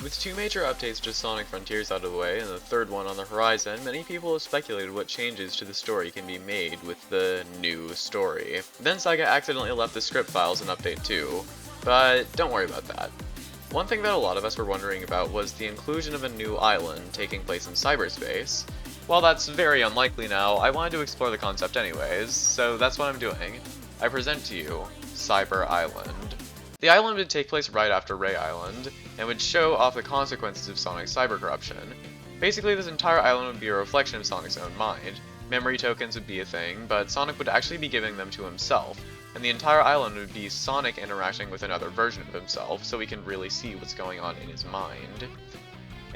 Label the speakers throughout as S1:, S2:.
S1: With two major updates to Sonic Frontiers out of the way, and the third one on the horizon, many people have speculated what changes to the story can be made with the new story. Then Sega accidentally left the script files in Update 2, but don't worry about that. One thing that a lot of us were wondering about was the inclusion of a new island taking place in cyberspace. While that's very unlikely now, I wanted to explore the concept anyways, so that's what I'm doing. I present to you Cyber Island. The island would take place right after Ray Island, and would show off the consequences of Sonic's cyber corruption. Basically, this entire island would be a reflection of Sonic's own mind. Memory tokens would be a thing, but Sonic would actually be giving them to himself, and the entire island would be Sonic interacting with another version of himself, so we can really see what's going on in his mind.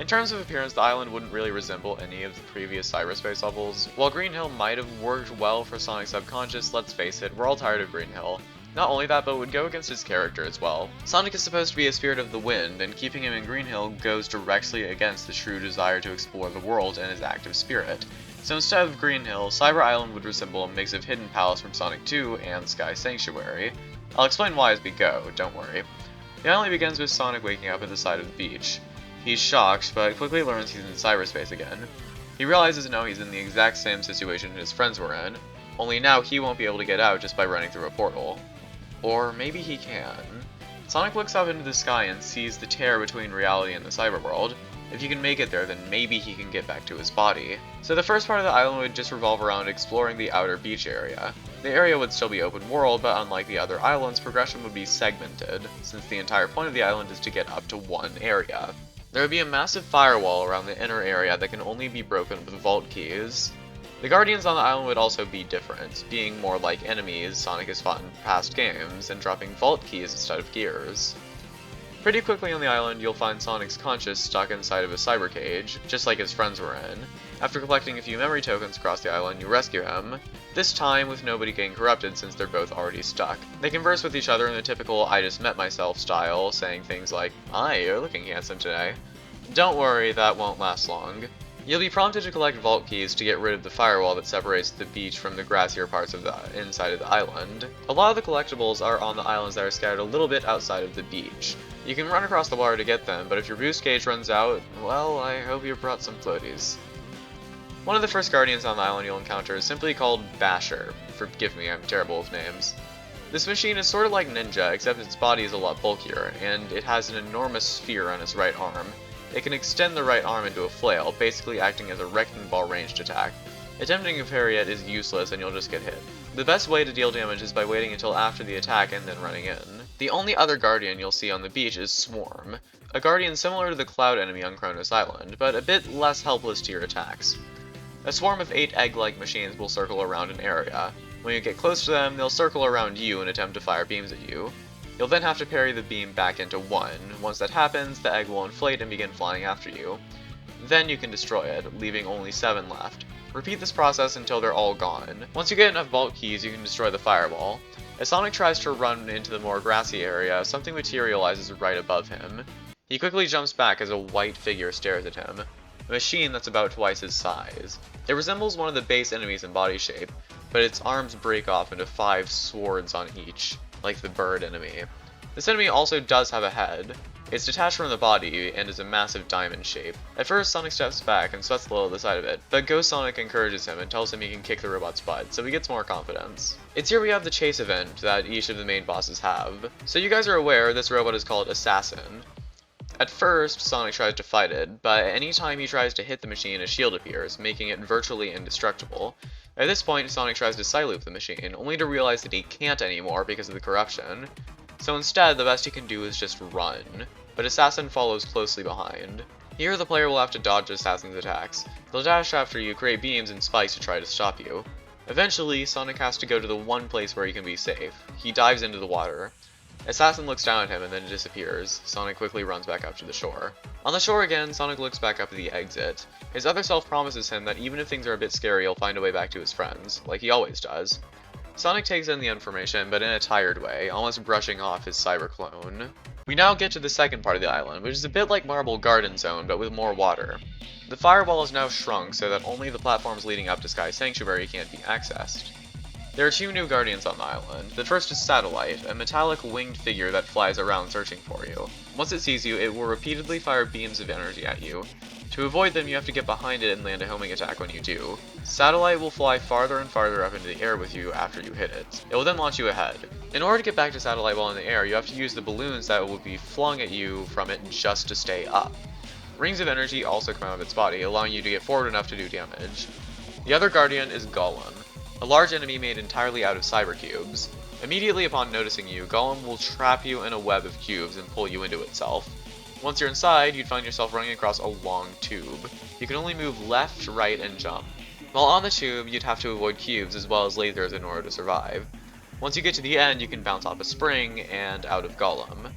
S1: In terms of appearance, the island wouldn't really resemble any of the previous Cyberspace levels. While Green Hill might have worked well for Sonic's subconscious, let's face it, we're all tired of Green Hill. Not only that, but it would go against his character as well. Sonic is supposed to be a spirit of the wind, and keeping him in Green Hill goes directly against the true desire to explore the world and his active spirit. So instead of Green Hill, Cyber Island would resemble a mix of Hidden Palace from Sonic 2 and Sky Sanctuary. I'll explain why as we go, don't worry. The island begins with Sonic waking up at the side of the beach. He's shocked, but quickly learns he's in cyberspace again. He realizes now he's in the exact same situation his friends were in, only now he won't be able to get out just by running through a portal. Or maybe he can. Sonic looks up into the sky and sees the tear between reality and the cyber world. If he can make it there, then maybe he can get back to his body. So the first part of the island would just revolve around exploring the outer beach area. The area would still be open world, but unlike the other islands, progression would be segmented, since the entire point of the island is to get up to one area. There would be a massive firewall around the inner area that can only be broken with vault keys. The Guardians on the island would also be different, being more like enemies Sonic has fought in past games, and dropping vault keys instead of gears. Pretty quickly on the island, you'll find Sonic's conscious stuck inside of a cyber cage, just like his friends were in. After collecting a few memory tokens across the island, you rescue him, this time with nobody getting corrupted since they're both already stuck. They converse with each other in the typical I just met myself style, saying things like, "Hi, you're looking handsome today." Don't worry, that won't last long. You'll be prompted to collect vault keys to get rid of the firewall that separates the beach from the grassier parts of the inside of the island. A lot of the collectibles are on the islands that are scattered a little bit outside of the beach. You can run across the water to get them, but if your boost gauge runs out, well, I hope you brought some floaties. One of the first Guardians on the island you'll encounter is simply called Basher. Forgive me, I'm terrible with names. This machine is sort of like Ninja, except its body is a lot bulkier, and it has an enormous sphere on its right arm. It can extend the right arm into a flail, basically acting as a wrecking ball ranged attack. Attempting to parry it is useless and you'll just get hit. The best way to deal damage is by waiting until after the attack and then running in. The only other Guardian you'll see on the beach is Swarm, a Guardian similar to the Cloud enemy on Kronos Island, but a bit less helpless to your attacks. A swarm of 8 egg-like machines will circle around an area. When you get close to them, they'll circle around you and attempt to fire beams at you. You'll then have to parry the beam back into one. Once that happens, the egg will inflate and begin flying after you. Then you can destroy it, leaving only 7 left. Repeat this process until they're all gone. Once you get enough vault keys, you can destroy the fireball. As Sonic tries to run into the more grassy area, something materializes right above him. He quickly jumps back as a white figure stares at him, a machine that's about twice his size. It resembles one of the base enemies in body shape, but its arms break off into 5 swords on each, like the bird enemy. This enemy also does have a head. It's detached from the body and is a massive diamond shape. At first, Sonic steps back and sweats a little at the sight of it, but Ghost Sonic encourages him and tells him he can kick the robot's butt, so he gets more confidence. It's here we have the chase event that each of the main bosses have. So you guys are aware this robot is called Assassin. At first, Sonic tries to fight it, but anytime he tries to hit the machine, a shield appears, making it virtually indestructible. At this point, Sonic tries to side-loop the machine, only to realize that he can't anymore because of the corruption. So instead, the best he can do is just run, but Assassin follows closely behind. Here, the player will have to dodge Assassin's attacks. They'll dash after you, create beams and spikes to try to stop you. Eventually, Sonic has to go to the one place where he can be safe. He dives into the water. Assassin looks down at him and then disappears. Sonic quickly runs back up to the shore. On the shore again, Sonic looks back up at the exit. His other self promises him that even if things are a bit scary, he'll find a way back to his friends, like he always does. Sonic takes in the information, but in a tired way, almost brushing off his cyber clone. We now get to the second part of the island, which is a bit like Marble Garden Zone, but with more water. The firewall is now shrunk so that only the platforms leading up to Sky Sanctuary can't be accessed. There are two new guardians on the island. The first is Satellite, a metallic winged figure that flies around searching for you. Once it sees you, it will repeatedly fire beams of energy at you. To avoid them, you have to get behind it and land a homing attack when you do. Satellite will fly farther and farther up into the air with you after you hit it. It will then launch you ahead. In order to get back to Satellite while in the air, you have to use the balloons that will be flung at you from it just to stay up. Rings of energy also come out of its body, allowing you to get forward enough to do damage. The other guardian is Golem, a large enemy made entirely out of cyber cubes. Immediately upon noticing you, Golem will trap you in a web of cubes and pull you into itself. Once you're inside, you'd find yourself running across a long tube. You can only move left, right, and jump. While on the tube, you'd have to avoid cubes as well as lasers in order to survive. Once you get to the end, you can bounce off a spring and out of Golem.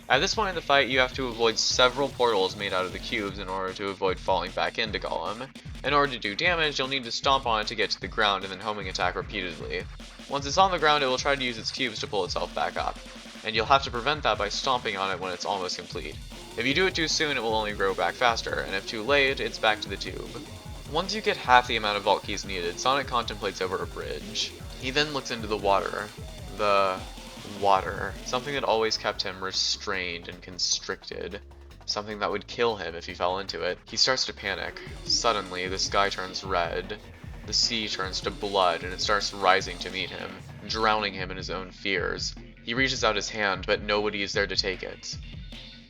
S1: At this point in the fight, you have to avoid several portals made out of the cubes in order to avoid falling back into Golem. In order to do damage, you'll need to stomp on it to get to the ground and then homing attack repeatedly. Once it's on the ground, it will try to use its cubes to pull itself back up, and you'll have to prevent that by stomping on it when it's almost complete. If you do it too soon, it will only grow back faster, and if too late, it's back to the tube. Once you get half the amount of vault keys needed, Sonic contemplates over a bridge. He then looks into the water. Something that always kept him restrained and constricted. Something that would kill him if he fell into it. He starts to panic. Suddenly, the sky turns red. The sea turns to blood, and it starts rising to meet him, drowning him in his own fears. He reaches out his hand, but nobody is there to take it.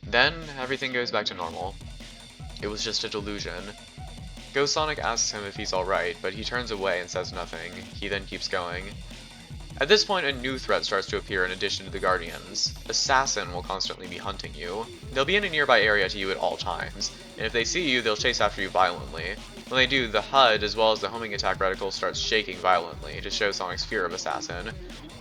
S1: Then, everything goes back to normal. It was just a delusion. Ghost Sonic asks him if he's alright, but he turns away and says nothing. He then keeps going. At this point, a new threat starts to appear in addition to the Guardians. Assassin will constantly be hunting you. They'll be in a nearby area to you at all times, and if they see you, they'll chase after you violently. When they do, the HUD as well as the homing attack reticle starts shaking violently to show Sonic's fear of Assassin.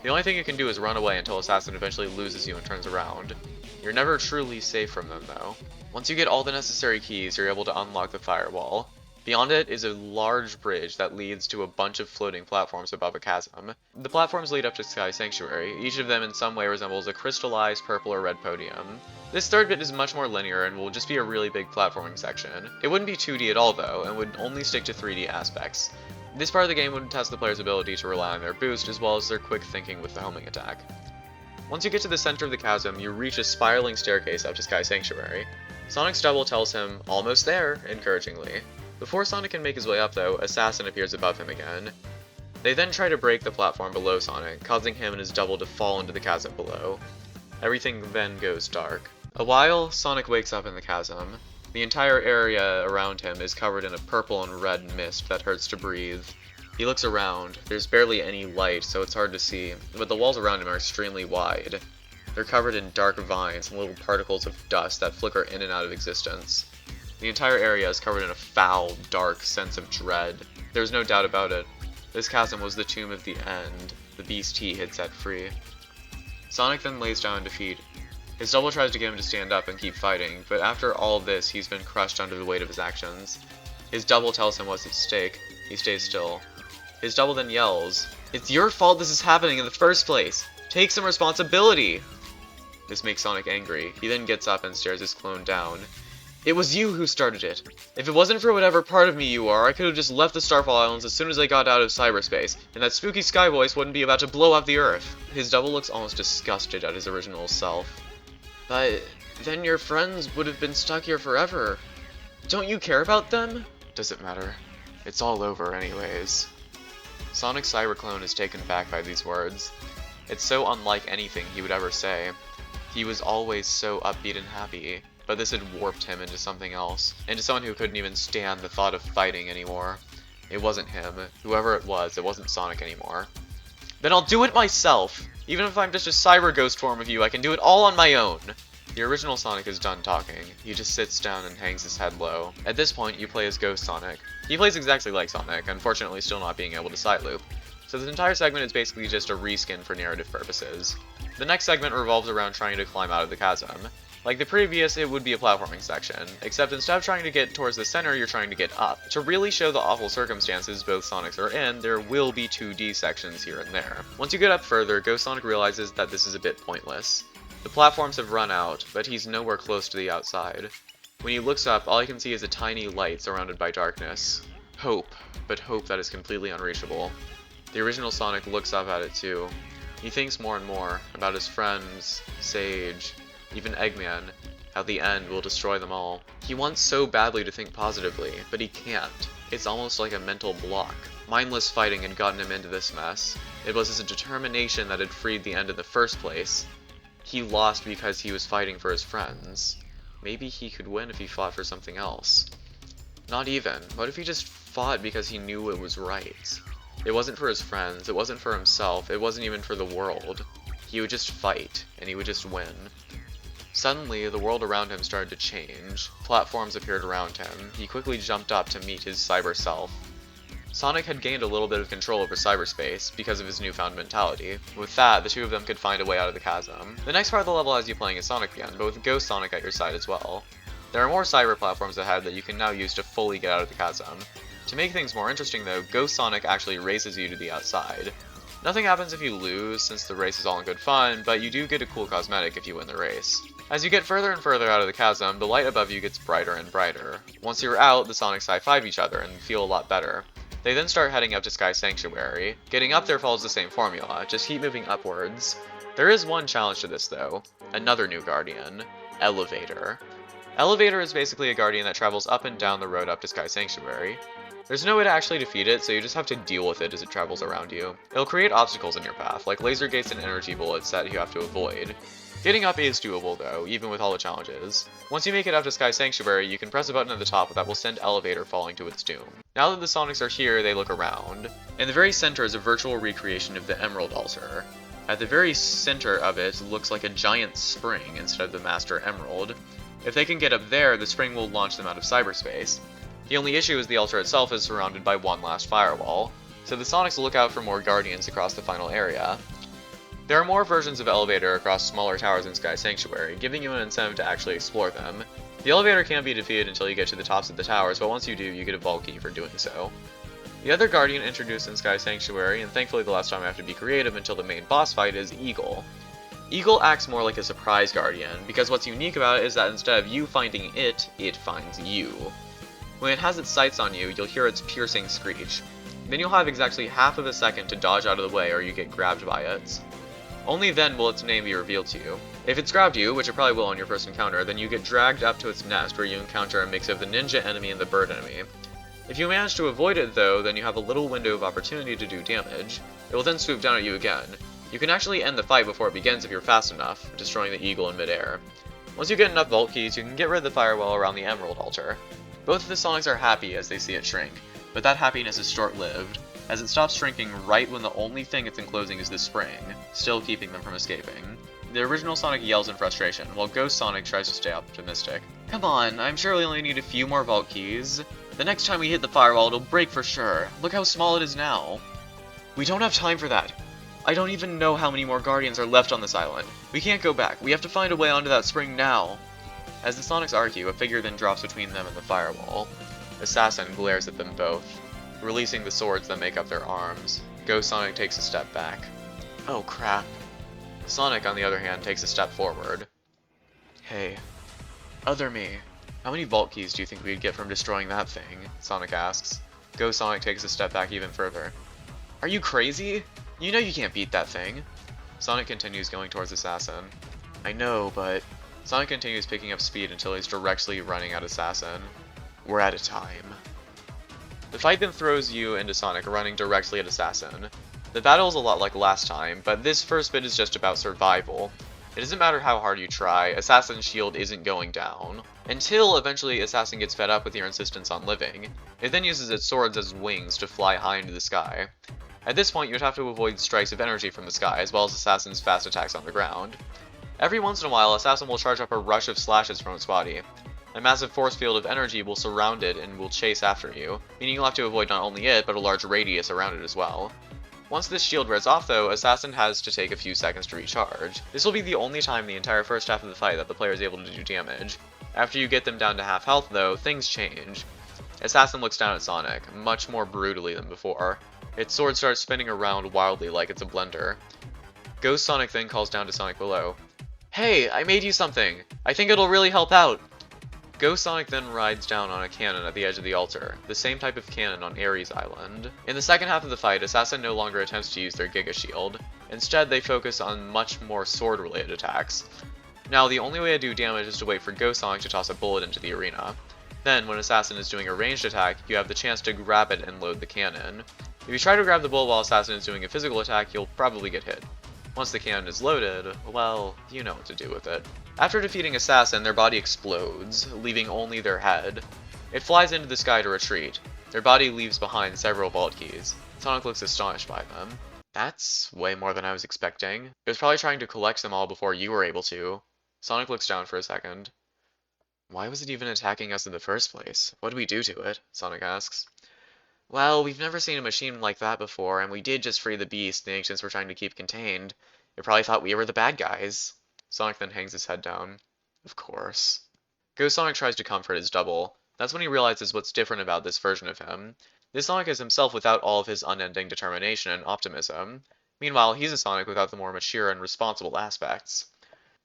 S1: The only thing you can do is run away until Assassin eventually loses you and turns around. You're never truly safe from them, though. Once you get all the necessary keys, you're able to unlock the firewall. Beyond it is a large bridge that leads to a bunch of floating platforms above a chasm. The platforms lead up to Sky Sanctuary. Each of them in some way resembles a crystallized purple or red podium. This third bit is much more linear and will just be a really big platforming section. It wouldn't be 2D at all though, and would only stick to 3D aspects. This part of the game would test the player's ability to rely on their boost as well as their quick thinking with the homing attack. Once you get to the center of the chasm, you reach a spiraling staircase up to Sky Sanctuary. Sonic's double tells him, "Almost there," encouragingly. Before Sonic can make his way up though, Assassin appears above him again. They then try to break the platform below Sonic, causing him and his double to fall into the chasm below. Everything then goes dark. A while, Sonic wakes up in the chasm. The entire area around him is covered in a purple and red mist that hurts to breathe. He looks around. There's barely any light, so it's hard to see, but the walls around him are extremely wide. They're covered in dark vines and little particles of dust that flicker in and out of existence. The entire area is covered in a foul, dark sense of dread. There's no doubt about it. This chasm was the tomb of the end, the beast he had set free. Sonic then lays down in defeat. His double tries to get him to stand up and keep fighting, but after all this, he's been crushed under the weight of his actions. His double tells him what's at stake. He stays still. His double then yells, "It's your fault this is happening in the first place! Take some responsibility!" This makes Sonic angry. He then gets up and stares his clone down. "It was you who started it. If it wasn't for whatever part of me you are, I could have just left the Starfall Islands as soon as I got out of cyberspace, and that spooky sky voice wouldn't be about to blow up the Earth." His double looks almost disgusted at his original self. "But then your friends would have been stuck here forever. Don't you care about them?" "Does it matter? It's all over anyways." Sonic's cyberclone is taken back by these words. It's so unlike anything he would ever say. He was always so upbeat and happy, but this had warped him into something else, into someone who couldn't even stand the thought of fighting anymore. It wasn't him. Whoever it wasn't Sonic anymore. "Then I'll do it myself! Even if I'm just a cyber ghost form of you, I can do it all on my own!" The original Sonic is done talking. He just sits down and hangs his head low. At this point, you play as Ghost Sonic. He plays exactly like Sonic, unfortunately still not being able to side loop. So this entire segment is basically just a reskin for narrative purposes. The next segment revolves around trying to climb out of the chasm. Like the previous, it would be a platforming section, except instead of trying to get towards the center, you're trying to get up. To really show the awful circumstances both Sonics are in, there will be 2D sections here and there. Once you get up further, Ghost Sonic realizes that this is a bit pointless. The platforms have run out, but he's nowhere close to the outside. When he looks up, all he can see is a tiny light surrounded by darkness. Hope, but hope that is completely unreachable. The original Sonic looks up at it too. He thinks more and more about his friends, Sage, even Eggman, how the end will destroy them all. He wants so badly to think positively, but he can't. It's almost like a mental block. Mindless fighting had gotten him into this mess. It was his determination that had freed the end in the first place. He lost because he was fighting for his friends. Maybe he could win if he fought for something else. Not even. What if he just fought because he knew it was right? It wasn't for his friends, it wasn't for himself, it wasn't even for the world. He would just fight, and he would just win. Suddenly, the world around him started to change. Platforms appeared around him. He quickly jumped up to meet his cyber self. Sonic had gained a little bit of control over cyberspace because of his newfound mentality. With that, the two of them could find a way out of the chasm. The next part of the level has you playing as Sonic again, but with Ghost Sonic at your side as well. There are more cyber platforms ahead that you can now use to fully get out of the chasm. To make things more interesting though, Ghost Sonic actually races you to the outside. Nothing happens if you lose, since the race is all in good fun, but you do get a cool cosmetic if you win the race. As you get further and further out of the chasm, the light above you gets brighter and brighter. Once you're out, the Sonics high-five each other and feel a lot better. They then start heading up to Sky Sanctuary. Getting up there follows the same formula, just keep moving upwards. There is one challenge to this though, another new guardian, Elevator. Elevator is basically a guardian that travels up and down the road up to Sky Sanctuary. There's no way to actually defeat it, so you just have to deal with it as it travels around you. It'll create obstacles in your path, like laser gates and energy bullets that you have to avoid. Getting up is doable though, even with all the challenges. Once you make it up to Sky Sanctuary, you can press a button at the top that will send Elevator falling to its doom. Now that the Sonics are here, they look around. In the very center is a virtual recreation of the Emerald Altar. At the very center of it looks like a giant spring instead of the Master Emerald. If they can get up there, the spring will launch them out of cyberspace. The only issue is the altar itself is surrounded by one last firewall, so the Sonics will look out for more guardians across the final area. There are more versions of Elevator across smaller towers in Sky Sanctuary, giving you an incentive to actually explore them. The Elevator can't be defeated until you get to the tops of the towers, but once you do, you get a vault key for doing so. The other guardian introduced in Sky Sanctuary, and thankfully the last time I have to be creative until the main boss fight, is Eagle. Eagle acts more like a surprise guardian, because what's unique about it is that instead of you finding it, it finds you. When it has its sights on you, you'll hear its piercing screech. Then you'll have exactly half of a second to dodge out of the way or you get grabbed by it. Only then will its name be revealed to you. If it's grabbed you, which it probably will on your first encounter, then you get dragged up to its nest where you encounter a mix of the ninja enemy and the bird enemy. If you manage to avoid it though, then you have a little window of opportunity to do damage. It will then swoop down at you again. You can actually end the fight before it begins if you're fast enough, destroying the Eagle in midair. Once you get enough vault keys, you can get rid of the firewall around the Emerald Altar. Both of the Sonics are happy as they see it shrink, but that happiness is short-lived, as it stops shrinking right when the only thing it's enclosing is the spring, still keeping them from escaping. The original Sonic yells in frustration, while Ghost Sonic tries to stay optimistic. Come on, I'm sure we only need a few more vault keys. The next time we hit the firewall, it'll break for sure. Look how small it is now. We don't have time for that. I don't even know how many more Guardians are left on this island. We can't go back. We have to find a way onto that spring now. As the Sonics argue, a figure then drops between them and the firewall. Assassin glares at them both, releasing the swords that make up their arms. Ghost Sonic takes a step back. Oh crap. Sonic, on the other hand, takes a step forward. Hey, other me, how many vault keys do you think we'd get from destroying that thing? Sonic asks. Ghost Sonic takes a step back even further. Are you crazy? You know you can't beat that thing. Sonic continues going towards Assassin. I know, but... Sonic continues picking up speed until he's directly running at Assassin. We're out of time. The fight then throws you into Sonic running directly at Assassin. The battle is a lot like last time, but this first bit is just about survival. It doesn't matter how hard you try, Assassin's shield isn't going down. Until eventually Assassin gets fed up with your insistence on living. It then uses its swords as wings to fly high into the sky. At this point, you'd have to avoid strikes of energy from the sky, as well as Assassin's fast attacks on the ground. Every once in a while, Assassin will charge up a rush of slashes from its body. A massive force field of energy will surround it and will chase after you, meaning you'll have to avoid not only it, but a large radius around it as well. Once this shield wears off though, Assassin has to take a few seconds to recharge. This will be the only time in the entire first half of the fight that the player is able to do damage. After you get them down to half health though, things change. Assassin looks down at Sonic, much more brutally than before. Its sword starts spinning around wildly like it's a blender. Ghost Sonic then calls down to Sonic below. Hey, I made you something! I think it'll really help out! Ghost Sonic then rides down on a cannon at the edge of the altar, the same type of cannon on Ares Island. In the second half of the fight, Assassin no longer attempts to use their Giga Shield. Instead, they focus on much more sword-related attacks. Now, the only way to do damage is to wait for Ghost Sonic to toss a bullet into the arena. Then, when Assassin is doing a ranged attack, you have the chance to grab it and load the cannon. If you try to grab the bullet while Assassin is doing a physical attack, you'll probably get hit. Once the cannon is loaded, well, you know what to do with it. After defeating Assassin, their body explodes, leaving only their head. It flies into the sky to retreat. Their body leaves behind several vault keys. Sonic looks astonished by them. That's way more than I was expecting. It was probably trying to collect them all before you were able to. Sonic looks down for a second. Why was it even attacking us in the first place? What did we do to it? Sonic asks. Well, we've never seen a machine like that before, and we did just free the beast the Ancients were trying to keep contained. They probably thought we were the bad guys. Sonic then hangs his head down. Of course. Ghost Sonic tries to comfort his double. That's when he realizes what's different about this version of him. This Sonic is himself without all of his unending determination and optimism. Meanwhile, he's a Sonic without the more mature and responsible aspects.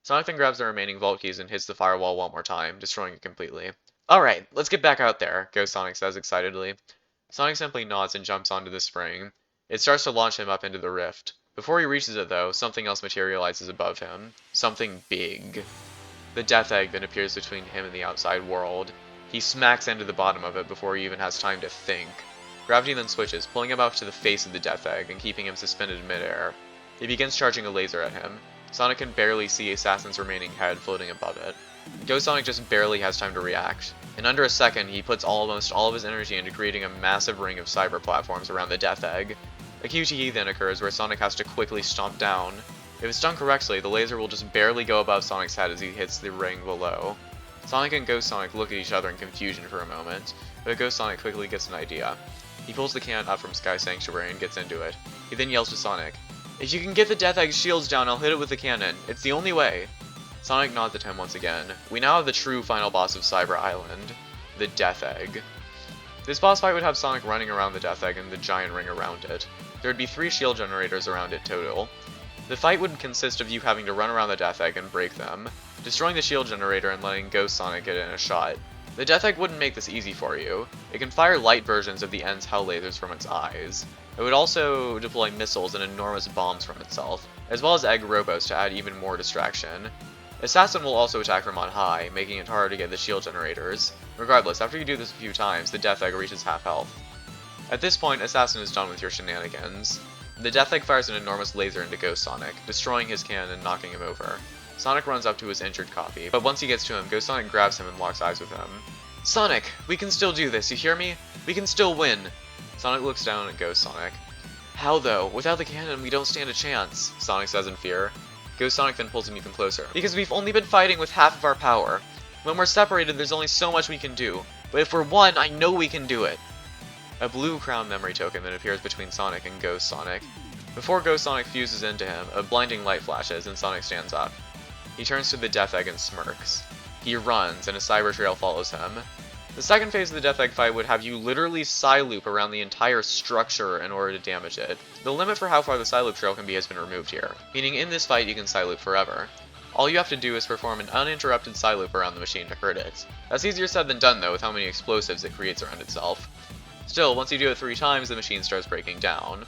S1: Sonic then grabs the remaining vault keys and hits the firewall one more time, destroying it completely. Alright, let's get back out there, Ghost Sonic says excitedly. Sonic simply nods and jumps onto the spring. It starts to launch him up into the rift. Before he reaches it though, something else materializes above him. Something big. The Death Egg then appears between him and the outside world. He smacks into the bottom of it before he even has time to think. Gravity then switches, pulling him up to the face of the Death Egg and keeping him suspended in midair. He begins charging a laser at him. Sonic can barely see Assassin's remaining head floating above it. Ghost Sonic just barely has time to react. In under a second, he puts almost all of his energy into creating a massive ring of cyber platforms around the Death Egg. A QTE then occurs where Sonic has to quickly stomp down. If it's done correctly, the laser will just barely go above Sonic's head as he hits the ring below. Sonic and Ghost Sonic look at each other in confusion for a moment, but Ghost Sonic quickly gets an idea. He pulls the cannon up from Sky Sanctuary and gets into it. He then yells to Sonic, "If you can get the Death Egg's shields down, I'll hit it with the cannon. It's the only way." Sonic nods at him once again. We now have the true final boss of Cyber Island, the Death Egg. This boss fight would have Sonic running around the Death Egg and the giant ring around it. There would be 3 shield generators around it total. The fight would consist of you having to run around the Death Egg and break them, destroying the shield generator and letting Ghost Sonic get in a shot. The Death Egg wouldn't make this easy for you. It can fire light versions of the end's hell lasers from its eyes. It would also deploy missiles and enormous bombs from itself, as well as egg robots to add even more distraction. Assassin will also attack from on high, making it harder to get the shield generators. Regardless, after you do this a few times, the Death Egg reaches half health. At this point, Assassin is done with your shenanigans. The Death Egg fires an enormous laser into Ghost Sonic, destroying his cannon and knocking him over. Sonic runs up to his injured copy, but once he gets to him, Ghost Sonic grabs him and locks eyes with him. "Sonic, we can still do this, you hear me? We can still win!" Sonic looks down at Ghost Sonic. "How though? Without the cannon, we don't stand a chance," Sonic says in fear. Ghost Sonic then pulls him even closer. "Because we've only been fighting with half of our power. When we're separated, there's only so much we can do. But if we're one, I know we can do it." A blue crown memory token then appears between Sonic and Ghost Sonic. Before Ghost Sonic fuses into him, a blinding light flashes and Sonic stands up. He turns to the Death Egg and smirks. He runs, and a cyber trail follows him. The second phase of the Death Egg fight would have you literally Psy-loop around the entire structure in order to damage it. The limit for how far the Psy-loop trail can be has been removed here, meaning in this fight you can Psy-loop forever. All you have to do is perform an uninterrupted Psy-loop around the machine to hurt it. That's easier said than done though, with how many explosives it creates around itself. Still, once you do it 3 times, the machine starts breaking down.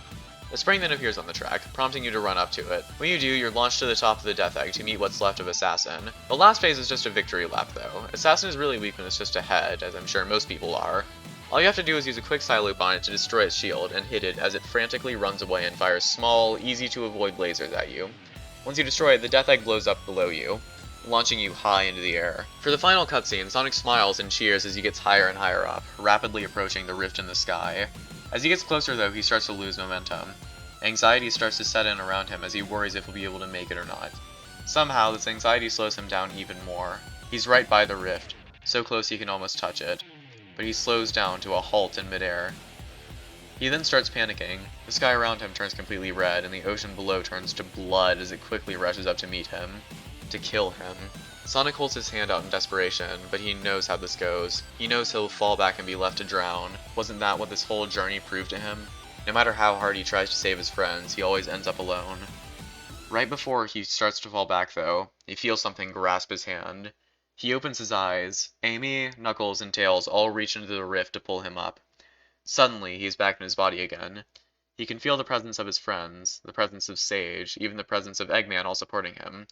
S1: A spring then appears on the track, prompting you to run up to it. When you do, you're launched to the top of the Death Egg to meet what's left of Assassin. The last phase is just a victory lap though. Assassin is really weak when it's just ahead, as I'm sure most people are. All you have to do is use a quick Psy-loop on it to destroy its shield, and hit it as it frantically runs away and fires small, easy-to-avoid lasers at you. Once you destroy it, the Death Egg blows up below you, launching you high into the air. For the final cutscene, Sonic smiles and cheers as he gets higher and higher up, rapidly approaching the rift in the sky. As he gets closer though, he starts to lose momentum. Anxiety starts to set in around him as he worries if he'll be able to make it or not. Somehow, this anxiety slows him down even more. He's right by the rift, so close he can almost touch it, but he slows down to a halt in midair. He then starts panicking. The sky around him turns completely red, and the ocean below turns to blood as it quickly rushes up to meet him, to kill him. Sonic holds his hand out in desperation, but he knows how this goes. He knows he'll fall back and be left to drown. Wasn't that what this whole journey proved to him? No matter how hard he tries to save his friends, he always ends up alone. Right before he starts to fall back though, he feels something grasp his hand. He opens his eyes. Amy, Knuckles, and Tails all reach into the rift to pull him up. Suddenly, he's back in his body again. He can feel the presence of his friends, the presence of Sage, even the presence of Eggman all supporting him.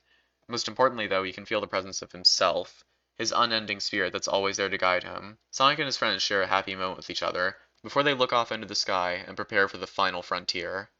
S1: Most importantly, though, he can feel the presence of himself, his unending spirit that's always there to guide him. Sonic and his friends share a happy moment with each other, before they look off into the sky and prepare for the final frontier.